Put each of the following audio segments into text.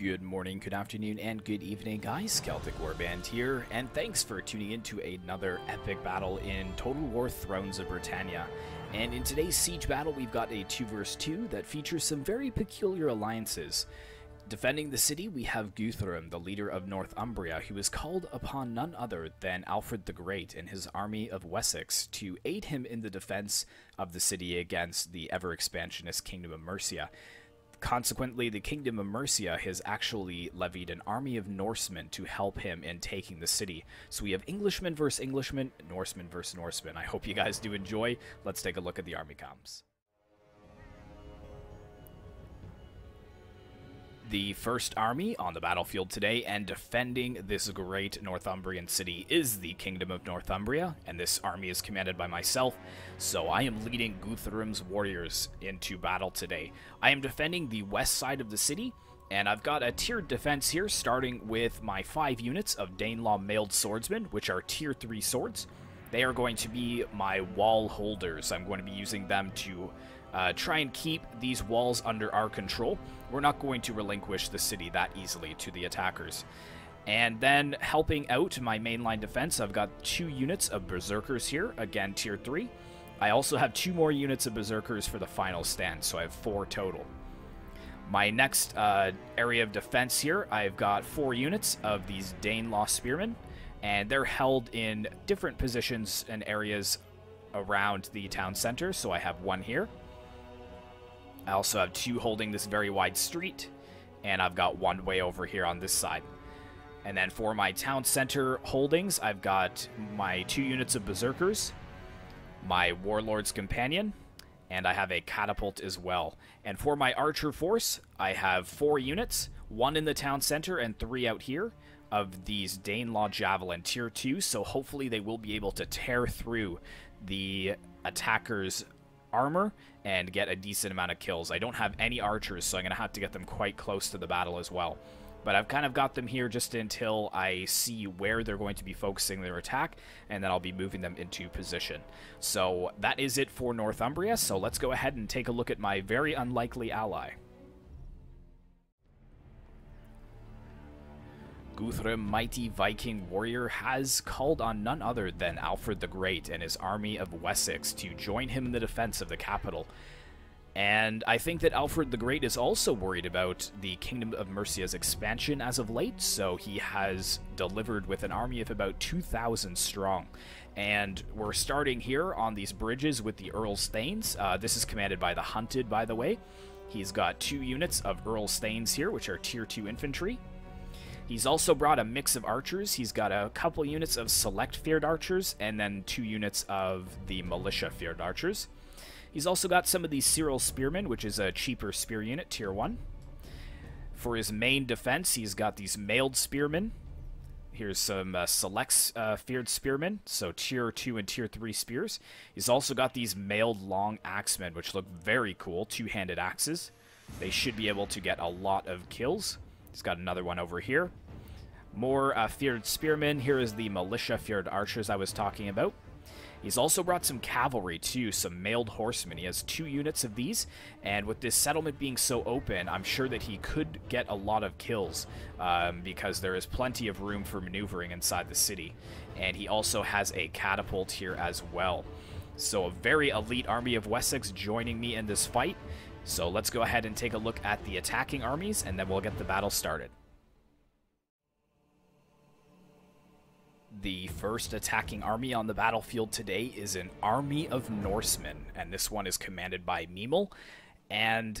Good morning, good afternoon, and good evening, guys. Celtic Warband here, and thanks for tuning in to another epic battle in Total War Thrones of Britannia. And in today's siege battle, we've got a 2 vs 2 that features some very peculiar alliances. Defending the city, we have Guthram, the leader of Northumbria, who is called upon none other than Alfred the Great and his army of West Seaxe to aid him in the defense of the city against the ever-expansionist Kingdom of Mercia. Consequently, the Kingdom of Mercia has actually levied an army of Norsemen to help him in taking the city. So we have Englishmen versus Englishmen, Norsemen versus Norsemen. I hope you guys do enjoy. Let's take a look at the army comps. The first army on the battlefield today and defending this great Northumbrian city is the Kingdom of Northumbria, and this army is commanded by myself, so I am leading Guthram's warriors into battle today. I am defending the west side of the city, and I've got a tiered defense here, starting with my 5 units of Danelaw mailed swordsmen, which are tier 3 swords. They are going to be my wall holders. I'm going to be using them to try and keep these walls under our control. We're not going to relinquish the city that easily to the attackers. And then helping out my mainline defense, I've got 2 units of berserkers here, again tier 3. I also have 2 more units of berserkers for the final stand, so I have 4 total. My next area of defense here, I've got 4 units of these Danelaw spearmen, and they're held in different positions and areas around the town center, so I have 1 here. I also have 2 holding this very wide street, and I've got 1 way over here on this side. And then for my town center holdings, I've got my 2 units of berserkers, my warlord's companion, and I have a catapult as well. And for my archer force, I have 4 units, 1 in the town center and 3 out here, of these Danelaw javelin tier 2, so hopefully they will be able to tear through the attackers' armor and get a decent amount of kills. I don't have any archers, so I'm going to have to get them quite close to the battle as well. But I've kind of got them here just until I see where they're going to be focusing their attack, and then I'll be moving them into position. So that is it for Northumbria, so let's go ahead and take a look at my very unlikely ally. Guthram, mighty Viking warrior, has called on none other than Alfred the Great and his army of West Seaxe to join him in the defense of the capital. And I think that Alfred the Great is also worried about the Kingdom of Mercia's expansion as of late, so he has delivered with an army of about 2,000 strong. And we're starting here on these bridges with the Earl's Thanes. This is commanded by the Hunted, by the way. He's got 2 units of Earl's Thanes here, which are tier 2 infantry. He's also brought a mix of archers. He's got a couple units of select feared archers, and then 2 units of the militia feared archers. He's also got some of these Cyril spearmen, which is a cheaper spear unit, tier 1. For his main defense, he's got these mailed spearmen. Here's some select feared spearmen, so tier 2 and tier 3 spears. He's also got these mailed long axemen, which look very cool, 2-handed axes. They should be able to get a lot of kills. He's got another one over here. More feared spearmen. Here is the militia feared archers I was talking about. He's also brought some cavalry too, some mailed horsemen. He has 2 units of these, and with this settlement being so open, I'm sure that he could get a lot of kills because there is plenty of room for maneuvering inside the city. And he also has a catapult here as well. So a very elite army of West Seaxe joining me in this fight. So let's go ahead and take a look at the attacking armies, and then we'll get the battle started. The first attacking army on the battlefield today is an army of Norsemen, and this one is commanded by Mierce, and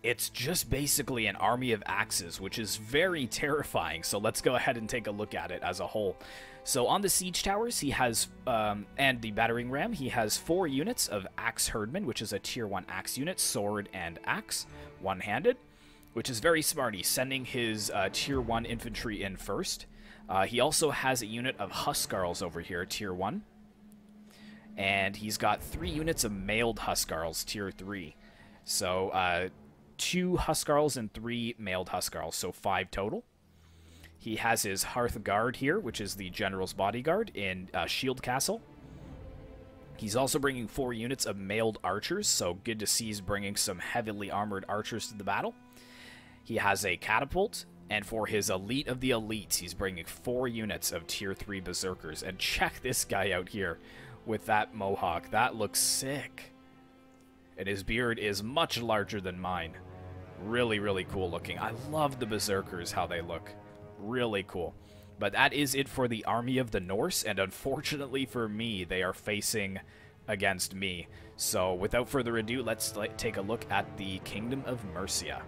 it's just basically an army of axes, which is very terrifying, so let's go ahead and take a look at it as a whole. So on the siege towers, he has, and the battering ram, he has 4 units of axe herdmen, which is a tier 1 axe unit, sword and axe, one-handed, which is very smart. He's sending his tier 1 infantry in first. He also has a unit of Huskarls over here, tier 1. And he's got 3 units of mailed Huskarls, tier 3. So 2 Huskarls and 3 mailed Huskarls, so 5 total. He has his Hearth Guard here, which is the General's Bodyguard in Shield Castle. He's also bringing 4 units of mailed archers, so good to see he's bringing some heavily armored archers to the battle. He has a catapult, And for his elite of the elites, he's bringing 4 units of tier 3 berserkers. And check this guy out here with that mohawk. That looks sick. And his beard is much larger than mine. Really, really cool looking. I love the berserkers, how they look. Really cool. But that is it for the army of the Norse, and unfortunately for me, they are facing against me. So without further ado, let's take a look at the Kingdom of Mercia.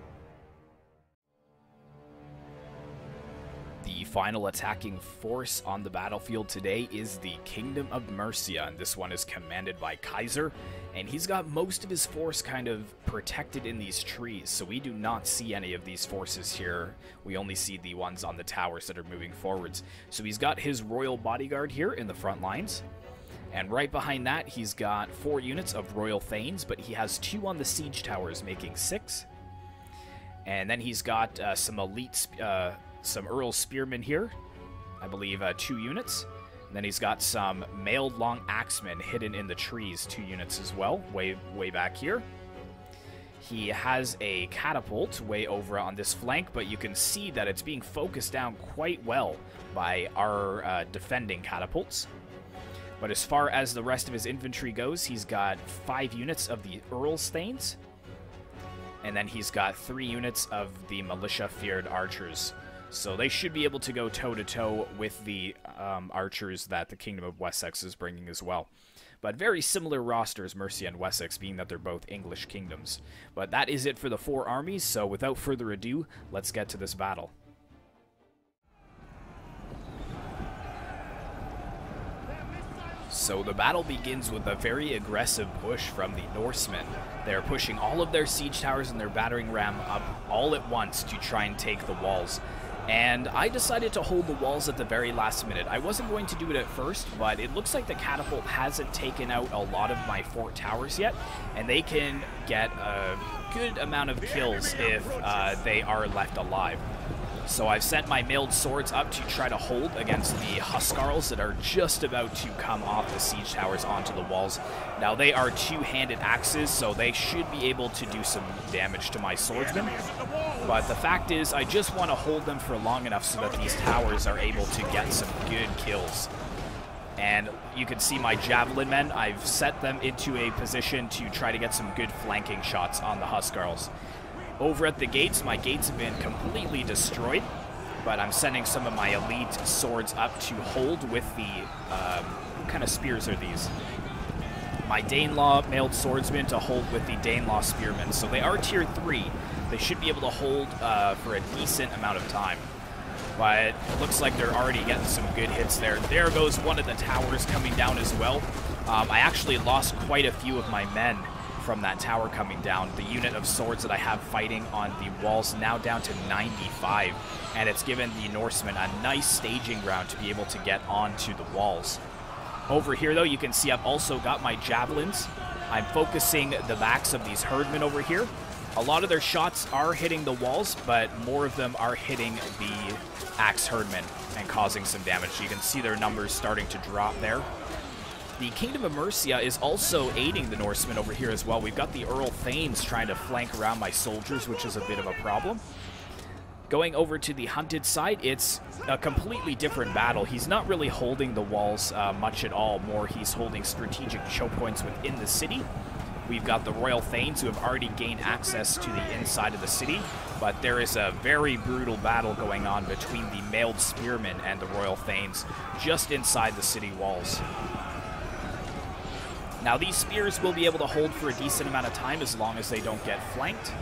The final attacking force on the battlefield today is the Kingdom of Mercia, and this one is commanded by Kaiser, and he's got most of his force kind of protected in these trees, so we do not see any of these forces here. We only see the ones on the towers that are moving forwards. So he's got his royal bodyguard here in the front lines, and right behind that he's got 4 units of royal thanes, but he has 2 on the siege towers, making 6. And then he's got some elite some Earl Spearmen here, I believe 2 units. And then he's got some mailed long axemen hidden in the trees, 2 units as well, way back here. He has a catapult way over on this flank, but you can see that it's being focused down quite well by our defending catapults. But as far as the rest of his infantry goes, he's got 5 units of the Earl's Thanes, and then he's got 3 units of the militia-feared archers. So they should be able to go toe-to-toe with the archers that the Kingdom of West Seaxe is bringing as well. But very similar rosters, Mercia and West Seaxe, being that they're both English kingdoms. But that is it for the 4 armies, so without further ado, let's get to this battle. So the battle begins with a very aggressive push from the Norsemen. They're pushing all of their siege towers and their battering ram up all at once to try and take the walls. And I decided to hold the walls at the very last minute. I wasn't going to do it at first, but it looks like the catapult hasn't taken out a lot of my fort towers yet, and they can get a good amount of kills if they are left alive. So I've sent my mailed swords up to try to hold against the Huskarls that are just about to come off the siege towers onto the walls. Now they are 2-handed axes, so they should be able to do some damage to my swordsmen. But the fact is, I just want to hold them for long enough so that these towers are able to get some good kills. And you can see my javelin men, I've set them into a position to try to get some good flanking shots on the Huskarls. Over at the gates, my gates have been completely destroyed, but I'm sending some of my elite swords up to hold with the, what kind of spears are these? My Danelaw mailed swordsmen to hold with the Danelaw spearmen. So they are tier 3. They should be able to hold for a decent amount of time. But it looks like they're already getting some good hits there. There goes one of the towers coming down as well. I actually lost quite a few of my men from that tower coming down. The unit of swords that I have fighting on the walls now down to 95, and it's given the Norsemen a nice staging ground to be able to get onto the walls. Over here though, you can see I've also got my javelins. I'm focusing the backs of these herdmen over here. A lot of their shots are hitting the walls, but more of them are hitting the axe herdmen and causing some damage. You can see their numbers starting to drop there. The Kingdom of Mercia is also aiding the Norsemen over here as well. We've got the Earl Thanes trying to flank around my soldiers, which is a bit of a problem. Going over to the hunted side, it's a completely different battle. He's not really holding the walls much at all. More, he's holding strategic choke points within the city. We've got the Royal Thanes who have already gained access to the inside of the city, but there is a very brutal battle going on between the mailed spearmen and the Royal Thanes just inside the city walls. Now these spears will be able to hold for a decent amount of time as long as they don't get flanked.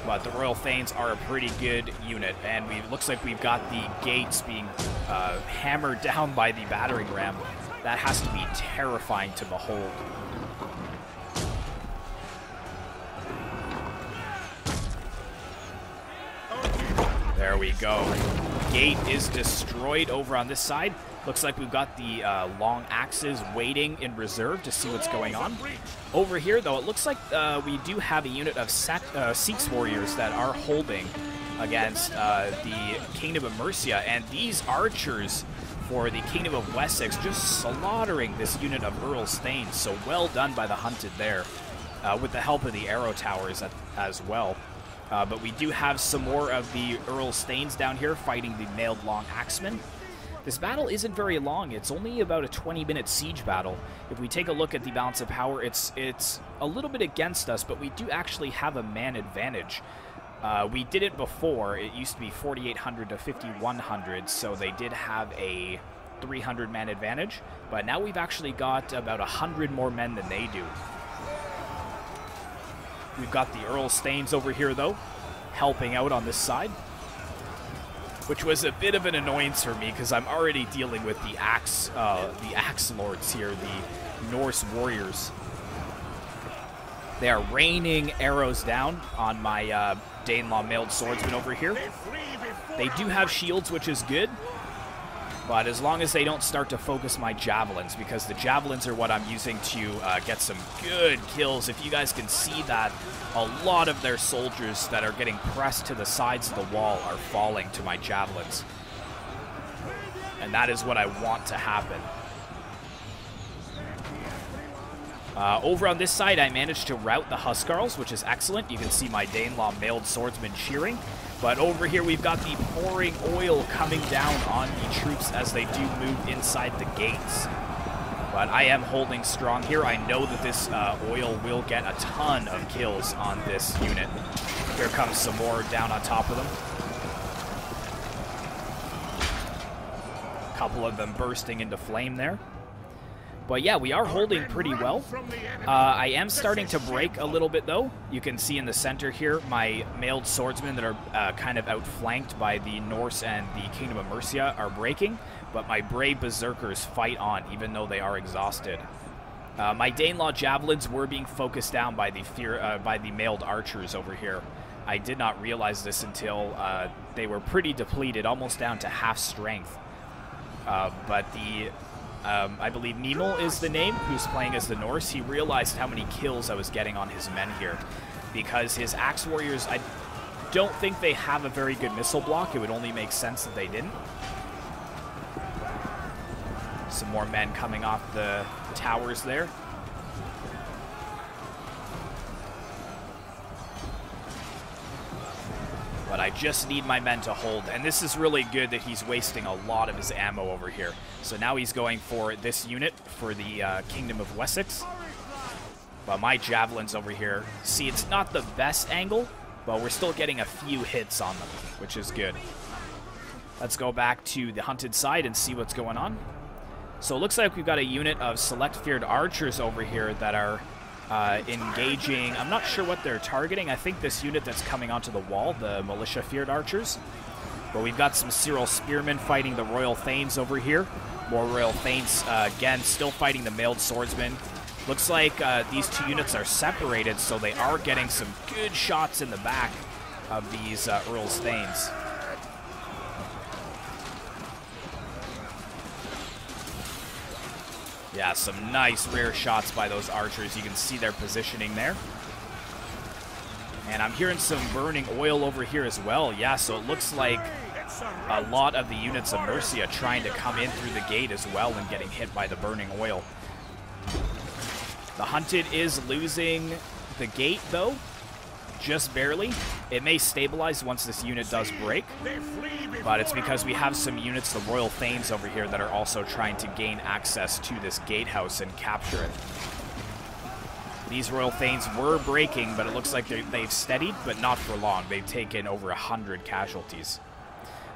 But the Royal Thanes are a pretty good unit, and looks like we've got the gates being hammered down by the battering ram. That has to be terrifying to behold. There we go. Gate is destroyed over on this side. Looks like we've got the long axes waiting in reserve to see what's going on. Over here, though, it looks like we do have a unit of Seaxe warriors that are holding against the Kingdom of Mercia, and these archers for the Kingdom of West Seaxe just slaughtering this unit of Earl's Thanes. So well done by the hunted there, with the help of the arrow towers as well. But we do have some more of the Earl's Thanes down here fighting the mailed long axemen. This battle isn't very long. It's only about a 20-minute siege battle. If we take a look at the balance of power, it's a little bit against us, but we do actually have a man advantage. We did it before. It used to be 4,800 to 5,100, so they did have a 300-man advantage. But now we've actually got about 100 more men than they do. We've got the Earl's Thanes over here, though, helping out on this side, which was a bit of an annoyance for me because I'm already dealing with the axe lords here, the Norse warriors. They are raining arrows down on my Danelaw mailed swordsman over here. They do have shields, which is good, but as long as they don't start to focus my javelins, because the javelins are what I'm using to get some good kills. If you guys can see that, a lot of their soldiers that are getting pressed to the sides of the wall are falling to my javelins. And that is what I want to happen. Over on this side, I managed to rout the Huskarls, which is excellent. You can see my Danelaw mailed swordsman cheering. But over here, we've got the pouring oil coming down on the troops as they do move inside the gates. But I am holding strong here. I know that this oil will get a ton of kills on this unit. Here comes some more down on top of them. A couple of them bursting into flame there. But yeah, we are holding pretty well. I am starting to break a little bit, though. You can see in the center here my mailed swordsmen that are kind of outflanked by the Norse and the Kingdom of Mercia are breaking. But my brave berserkers fight on, even though they are exhausted. My Danelaw javelins were being focused down by the mailed archers over here. I did not realize this until they were pretty depleted, almost down to half strength. But the... I believe Nimel is the name, who's playing as the Norse. He realized how many kills I was getting on his men here, because his axe warriors, I don't think they have a very good missile block. It would only make sense that they didn't. Some more men coming off the towers there. But I just need my men to hold. And this is really good that he's wasting a lot of his ammo over here. So now he's going for this unit for the Kingdom of West Seaxe. But my javelins over here, see, it's not the best angle, but we're still getting a few hits on them, which is good. Let's go back to the hunted side and see what's going on. So it looks like we've got a unit of select feared archers over here that are engaging. I'm not sure what they're targeting. I think this unit that's coming onto the wall, the militia feared archers. But we've got some Cyril spearmen fighting the Royal Thanes over here. More Royal Thanes, again, still fighting the mailed swordsmen. Looks like these two units are separated, so they are getting some good shots in the back of these Earl's Thanes. Yeah, some nice rear shots by those archers. You can see their positioning there. And I'm hearing some burning oil over here as well. Yeah, so it looks like a lot of the units of Mercia trying to come in through the gate as well and getting hit by the burning oil. The hunted is losing the gate, though, just barely. It may stabilize once this unit does break, but it's because we have some units, the Royal Thanes over here, that are also trying to gain access to this gatehouse and capture it. These Royal Thanes were breaking, but it looks like they've steadied, but not for long. They've taken over 100 casualties.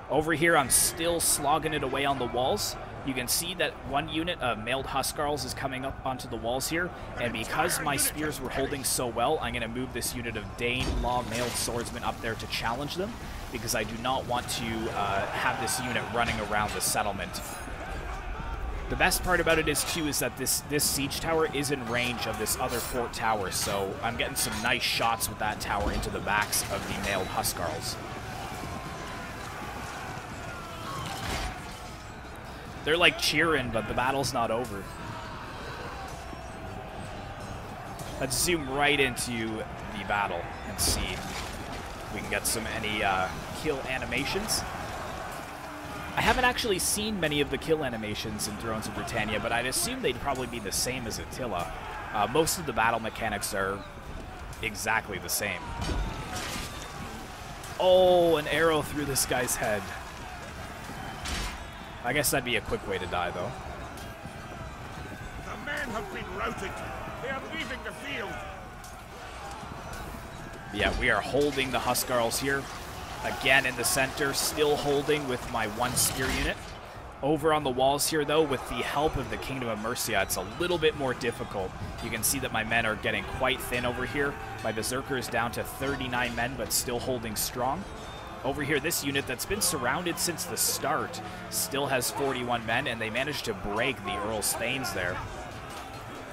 Over here, I'm still slogging it away on the walls. You can see that one unit of mailed Huskarls is coming up onto the walls here, and because my spears were holding so well, I'm going to move this unit of Danelaw mailed swordsmen up there to challenge them, because I do not want to have this unit running around the settlement. The best part about it is, too, is that this siege tower is in range of this other fort tower, so I'm getting some nice shots with that tower into the backs of the mailed Huskarls. They're like cheering, but the battle's not over. Let's zoom right into the battle and see if we can get any kill animations. I haven't actually seen many of the kill animations in Thrones of Britannia, but I'd assume they'd probably be the same as Attila. Most of the battle mechanics are exactly the same. Oh, an arrow through this guy's head. I guess that'd be a quick way to die, though. The men have been routed. They are leaving the field. Yeah, we are holding the Huskarls here. Again in the center, still holding with my 1 spear unit. Over on the walls here, though, with the help of the Kingdom of Mercia, it's a little bit more difficult. You can see that my men are getting quite thin over here. My Berserker is down to 39 men, but still holding strong. Over here, this unit that's been surrounded since the start still has 41 men, and they managed to break the Earl's Thanes there.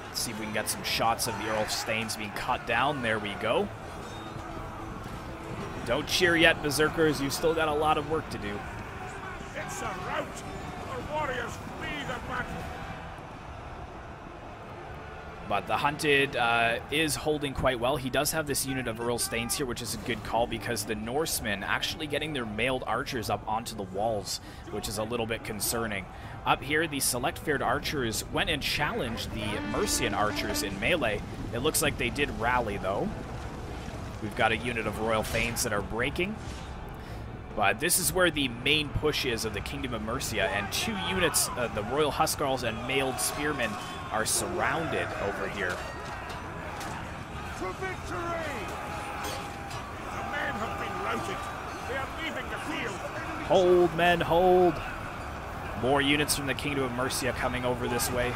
Let's see if we can get some shots of the Earl's Thanes being cut down. There we go. Don't cheer yet, Berserkers. You've still got a lot of work to do. It's a rout. Our warriors flee the battle. But the Hunted is holding quite well. He does have this unit of Earl's Thanes here, which is a good call because the Norsemen actually getting their mailed archers up onto the walls, which is a little bit concerning. Up here, the select fared archers went and challenged the Mercian archers in melee. It looks like they did rally, though. We've got a unit of Royal Thanes that are breaking. But this is where the main push is of the Kingdom of Mercia, and 2 units, the Royal Huskarls and mailed spearmen, are surrounded over here. To victory! The men have been routed. They are leaving the field. Hold, men, hold! More units from the Kingdom of Mercia coming over this way.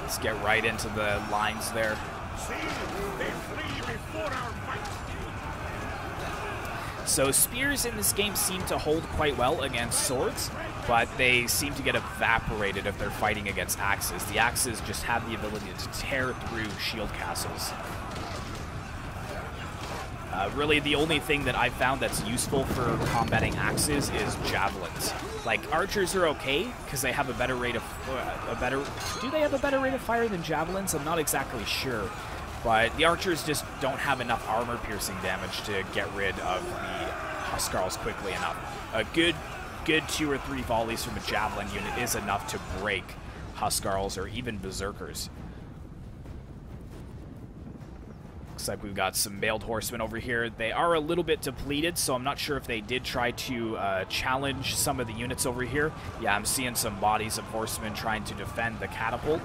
Let's get right into the lines there. See, they flee before our might. So spears in this game seem to hold quite well against swords, but they seem to get evaporated if they're fighting against axes. The axes just have the ability to tear through shield castles. Really, the only thing that I've found that's useful for combating axes is javelins. Like, archers are okay, because they have a better rate of... do they have a better rate of fire than javelins? I'm not exactly sure. But the archers just don't have enough armor-piercing damage to get rid of the Huskarls quickly enough. A good 2 or 3 volleys from a javelin unit is enough to break Huskarls or even Berserkers. Looks like we've got some mailed horsemen over here. They are a little bit depleted, so I'm not sure if they did try to challenge some of the units over here. Yeah, I'm seeing some bodies of horsemen trying to defend the catapult.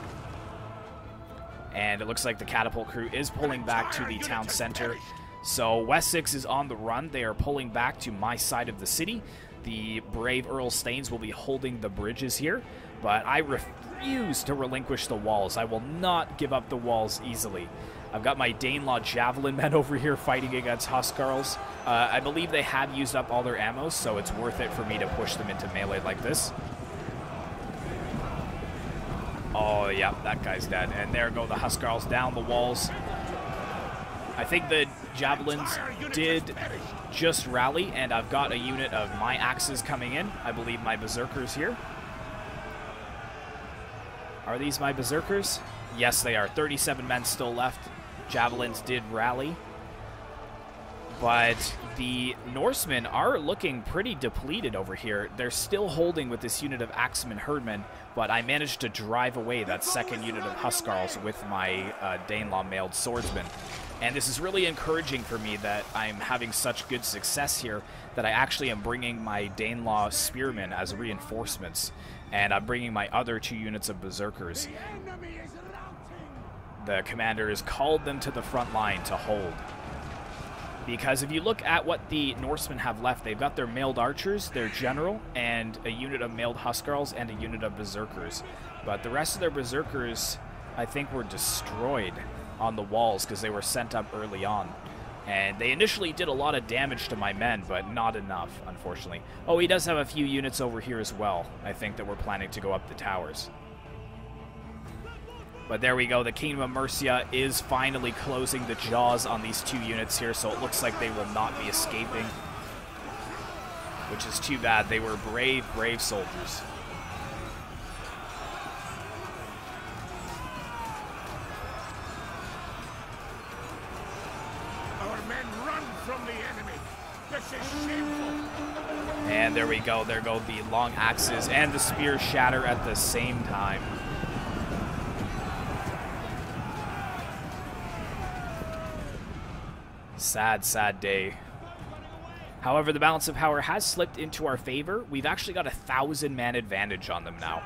And it looks like the catapult crew is pulling back to the town center. So West Seaxe is on the run. They are pulling back to my side of the city. The brave Earl's Thanes will be holding the bridges here, but I refuse to relinquish the walls. I will not give up the walls easily. I've got my Danelaw Javelin men over here fighting against Huskarls. I believe they have used up all their ammo, so it's worth it for me to push them into melee like this. Oh, yeah, that guy's dead. And there go the Huskarls down the walls. I think the Javelins did just rally, and I've got a unit of my axes coming in. I believe my Berserkers here. Are these my Berserkers? Yes, they are. 37 men still left. Javelins did rally. But the Norsemen are looking pretty depleted over here. They're still holding with this unit of Axemen Herdmen, but I managed to drive away that second unit of Huskarls with my Danelaw mailed swordsmen. And this is really encouraging for me that I'm having such good success here that I actually am bringing my Danelaw spearmen as reinforcements. And I'm bringing my other 2 units of Berserkers. The commander has called them to the front line to hold. Because if you look at what the Norsemen have left, they've got their mailed archers, their general, and a unit of mailed Huskarls and a unit of Berserkers. But the rest of their Berserkers, I think, were destroyed on the walls because they were sent up early on. And they initially did a lot of damage to my men, but not enough, unfortunately. Oh, he does have a few units over here as well, I think, that we're planning to go up the towers. But there we go. The Kingdom of Mercia is finally closing the jaws on these 2 units here, so it looks like they will not be escaping. Which is too bad. They were brave, brave soldiers. Our men run from the enemy. This is shameful. And there we go. There go the long axes and the spears shatter at the same time. Sad, sad day. However, the balance of power has slipped into our favor. We've actually got a 1,000-man advantage on them now.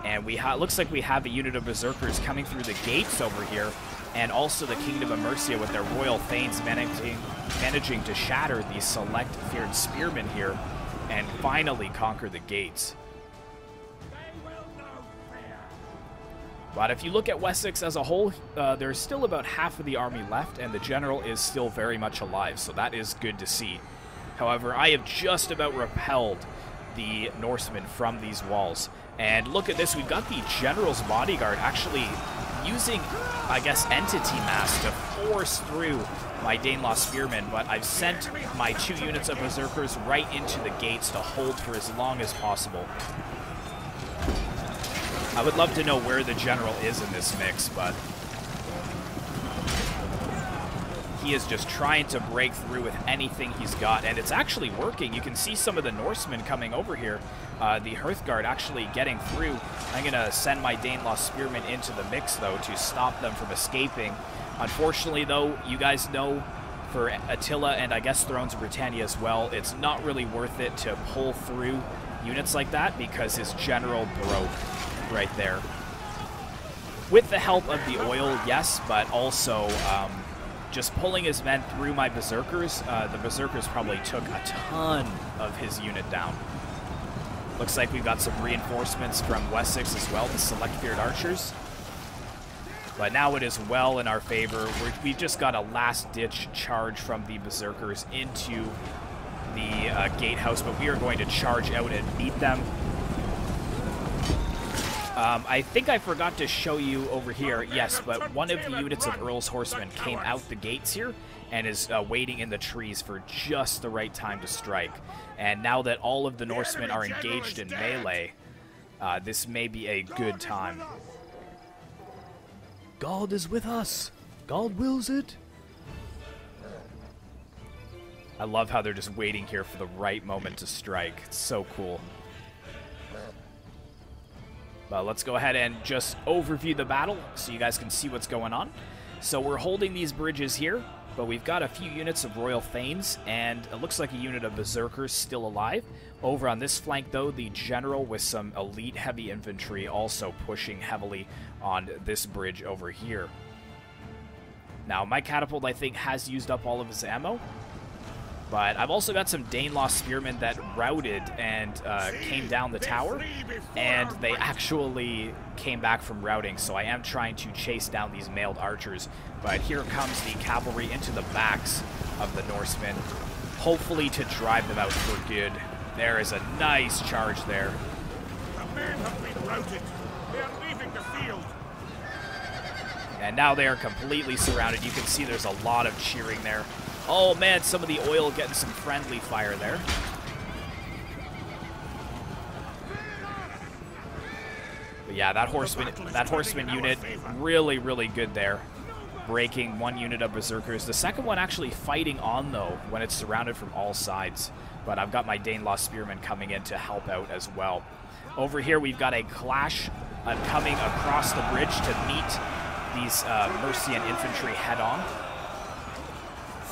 And looks like we have a unit of berserkers coming through the gates over here. And also the Kingdom of Mercia with their royal thanes managing to shatter the select feared spearmen here and finally conquer the gates. But if you look at West Seaxe as a whole, there's still about half of the army left, and the general is still very much alive, so that is good to see. However, I have just about repelled the Norsemen from these walls. And look at this, we've got the general's bodyguard actually using, I guess, entity mass to force through my Danelaw spearmen, but I've sent my 2 units of berserkers right into the gates to hold for as long as possible. I would love to know where the general is in this mix, but he is just trying to break through with anything he's got, and it's actually working. You can see some of the Norsemen coming over here. The Hearthguard actually getting through. I'm going to send my Danelaw spearmen into the mix, though, to stop them from escaping. Unfortunately, though, you guys know, for Attila and I guess Thrones of Britannia as well, it's not really worth it to pull through units like that because his general broke right there. With the help of the oil, yes, but also just pulling his men through my berserkers. The berserkers probably took a ton of his unit down. Looks like we've got some reinforcements from West Seaxe as well, the select feared archers. But now it is well in our favor. We've just got a last-ditch charge from the berserkers into the gatehouse, but we are going to charge out and beat them. I think I forgot to show you over here, yes, but one of the units of Earl's horsemen came out the gates here and is waiting in the trees for just the right time to strike. And now that all of the Norsemen are engaged in melee, this may be a good time. God is with us. God wills it. I love how they're just waiting here for the right moment to strike. It's so cool. But let's go ahead and just overview the battle so you guys can see what's going on. So we're holding these bridges here, but we've got a few units of Royal Thanes, and it looks like a unit of Berserkers still alive. Over on this flank, though, the General with some elite heavy infantry also pushing heavily on this bridge over here. Now, my catapult, I think, has used up all of his ammo. But I've also got some Danelaw spearmen that routed and came down the tower, and they actually came back from routing, so I am trying to chase down these mailed archers. But here comes the cavalry into the backs of the Norsemen, hopefully to drive them out for good. There is a nice charge there. The men have been routed. They are leaving the field. And now they are completely surrounded. You can see there's a lot of cheering there. Oh man, some of the oil getting some friendly fire there. But yeah, that horseman unit, really, really good there. Breaking one unit of Berserkers. The second one actually fighting on, though, when it's surrounded from all sides. But I've got my Danelaw spearmen coming in to help out as well. Over here, we've got a clash coming across the bridge to meet these Mercian infantry head-on.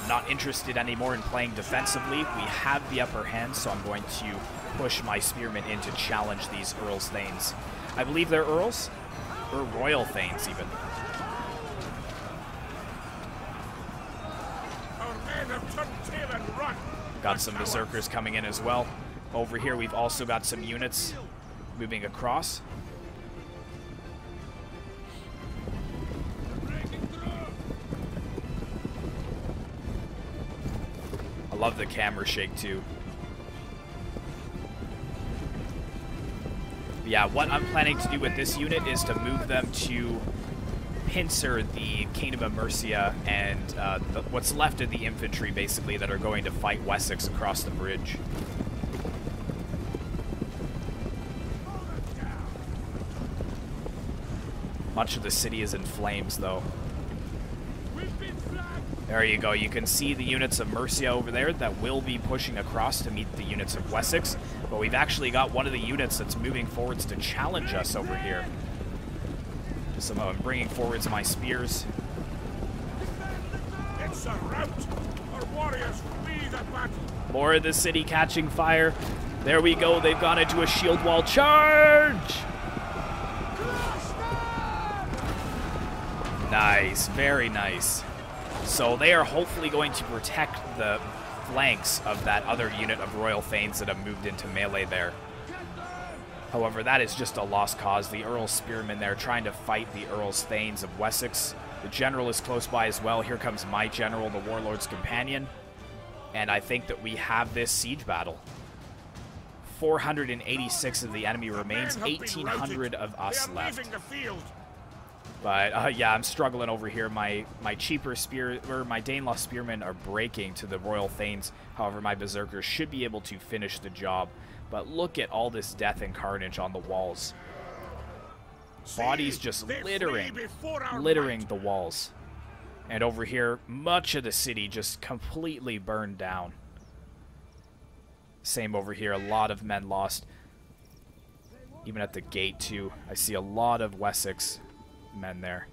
Not interested anymore in playing defensively. We have the upper hand, so I'm going to push my spearmen in to challenge these Earl's Thanes. I believe they're Earls, or Royal Thanes even. Our men have turned tail and run. Got some Berserkers coming in as well. Over here, we've also got some units moving across. Love the camera shake too. Yeah, what I'm planning to do with this unit is to move them to pincer the Kingdom of Mercia and what's left of the infantry, basically, that are going to fight West Seaxe across the bridge. Much of the city is in flames, though. There you go. You can see the units of Mercia over there that will be pushing across to meet the units of West Seaxe. But we've actually got one of the units that's moving forwards to challenge us over here. So I'm bringing forwards my spears. It's a rout. Our warriors flee the battle. More of the city catching fire. There we go. They've gone into a shield wall charge. Nice. Very nice. So they are hopefully going to protect the flanks of that other unit of Royal Thanes that have moved into melee there. However, that is just a lost cause. The Earl's Spearmen there trying to fight the Earl's Thanes of West Seaxe. The general is close by as well. Here comes my general, the Warlord's Companion. And I think that we have this siege battle. 486 of the enemy remains, 1,800 of us left. But yeah, I'm struggling over here. My cheaper spear, or my Danelaw spearmen are breaking to the Royal Thanes. However, my berserkers should be able to finish the job. But look at all this death and carnage on the walls. Bodies just littering the walls. And over here, much of the city just completely burned down. Same over here, a lot of men lost. Even at the gate too, I see a lot of West Seaxe men there.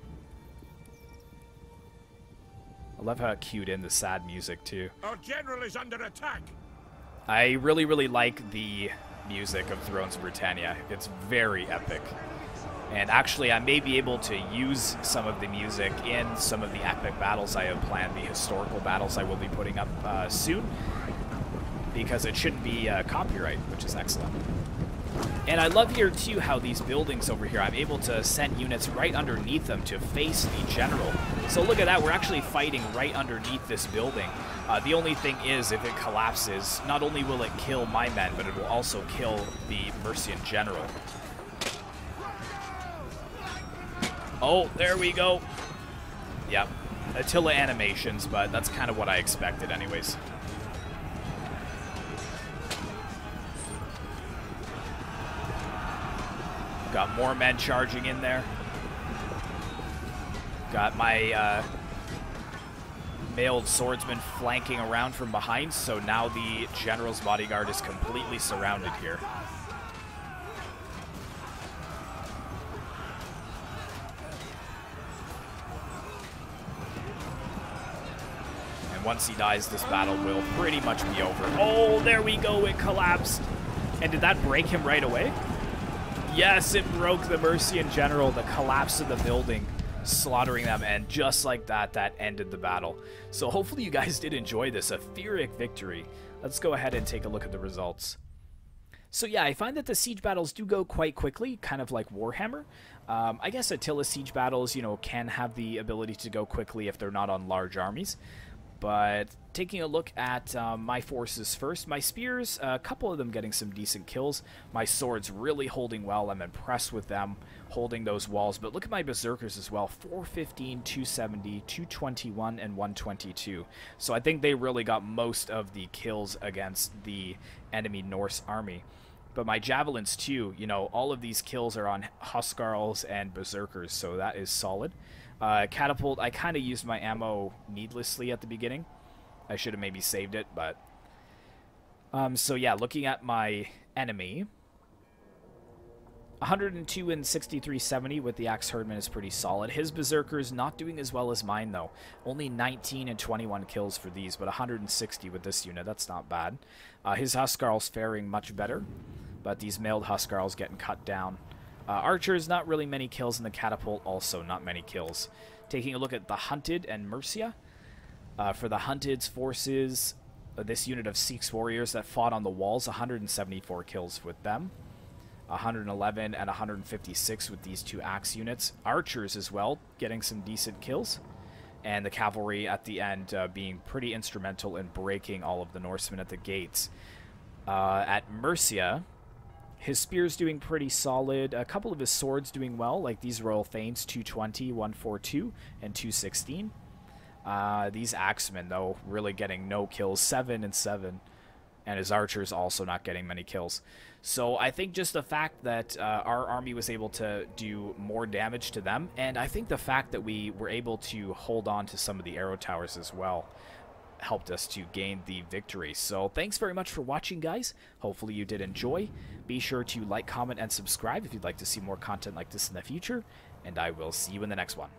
I love how it cued in the sad music too. Our general is under attack. I really like the music of Thrones of Britannia. It's very epic. And actually, I may be able to use some of the music in some of the epic battles I have planned, the historical battles I will be putting up soon, because it shouldn't be copyright, which is excellent. And I love here, too, how these buildings over here, I'm able to send units right underneath them to face the general. So look at that, we're actually fighting right underneath this building. The only thing is, if it collapses, not only will it kill my men, but it will also kill the Mercian general. Oh, there we go. Yep, Attila animations, but that's kind of what I expected anyways. Got more men charging in there. Got my mailed swordsman flanking around from behind, so now the general's bodyguard is completely surrounded here. And once he dies, this battle will pretty much be over. Oh, there we go, it collapsed. And did that break him right away? Yes, it broke the Mercian general, the collapse of the building, slaughtering them, and just like that, that ended the battle. So hopefully you guys did enjoy this, a Pyrrhic victory. Let's go ahead and take a look at the results. So yeah, I find that the siege battles do go quite quickly, kind of like Warhammer. I guess Attila siege battles, you know, can have the ability to go quickly if they're not on large armies. But taking a look at my forces first, my spears, a couple of them getting some decent kills. My swords really holding well. I'm impressed with them holding those walls. But look at my berserkers as well, 415, 270, 221, and 122. So I think they really got most of the kills against the enemy Norse army. But my javelins too, you know, all of these kills are on Huskarls and berserkers, so that is solid. Catapult, I kind of used my ammo needlessly at the beginning. I should have maybe saved it, but... so yeah, looking at my enemy... 102 and 6370 with the Axe Herdman is pretty solid. His Berserkers not doing as well as mine, though. Only 19 and 21 kills for these, but 160 with this unit. That's not bad. His Huskarls faring much better, but these mailed Huskarls getting cut down. Archers, not really many kills, and the Catapult also not many kills. Taking a look at the Hunted and Mercia. For the Hunted's forces, this unit of Seaxe warriors that fought on the walls, 174 kills with them. 111 and 156 with these two axe units. Archers as well, getting some decent kills. And the cavalry at the end being pretty instrumental in breaking all of the Norsemen at the gates. At Mercia... his spear's doing pretty solid. A couple of his swords doing well, like these Royal Thanes, 220, 142, and 216. These Axemen, though, really getting no kills, 7 and 7. and his archers also not getting many kills. So I think just the fact that our army was able to do more damage to them, and I think the fact that we were able to hold on to some of the arrow towers as well, helped us to gain the victory. So thanks very much for watching, guys. Hopefully you did enjoy. Be sure to like, comment, and subscribe if you'd like to see more content like this in the future, and I will see you in the next one.